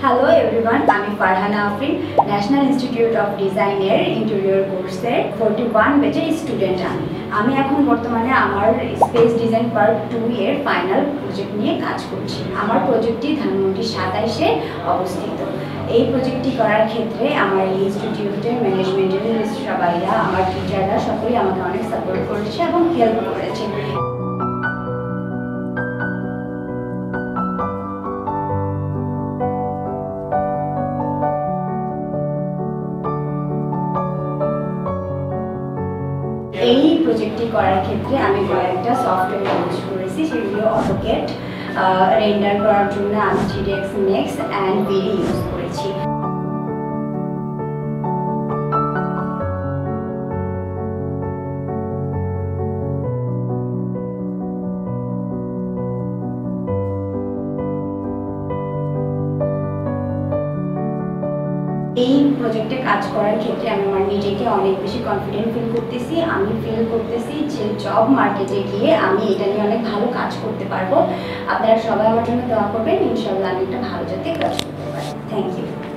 Hello everyone, আমি Farhana Afrin, national institute of ডিজাইনের interior কোর্সের 41 ব্যাচের স্টুডেন্ট। আমি এখন বর্তমানে আমার স্পেস ডিজাইন পার্ট 2 এর ফাইনাল প্রজেক্ট নিয়ে কাজ করছি। আমার প্রজেক্টটি ধানমন্ডি 27-এ অবস্থিত। এই প্রজেক্টটি করার ক্ষেত্রে আমার এই ইনস্টিটিউটের ম্যানেজমেন্টের সবাইরা, আমার টিচাররা সকলেই আমাকে অনেক সাপোর্ট করেছে এবং হেল্প করেছে। এই প্রজেক্টটি করার ক্ষেত্রে আমি কয়েকটা সফটওয়্যার ইউজ করেছি, সেগুলো অটোক্যাড, রেন্ডার করার জন্য আমি 3ds Max and VD use করেছি। এই প্রজেক্টে কাজ করার ক্ষেত্রে আমি আমার নিজেকে অনেক বেশি কনফিডেন্ট ফিল করতেছি। আমি ফিল করতেছি যে জব মার্কেটে গিয়ে আমি এটা নিয়ে অনেক ভালো কাজ করতে পারবো। আপনারা সবাই আমার জন্য দোয়া করবেন, ইনশাআল্লাহ আমি একটা ভালো যাতে কাজ করতে পারি। Thank you.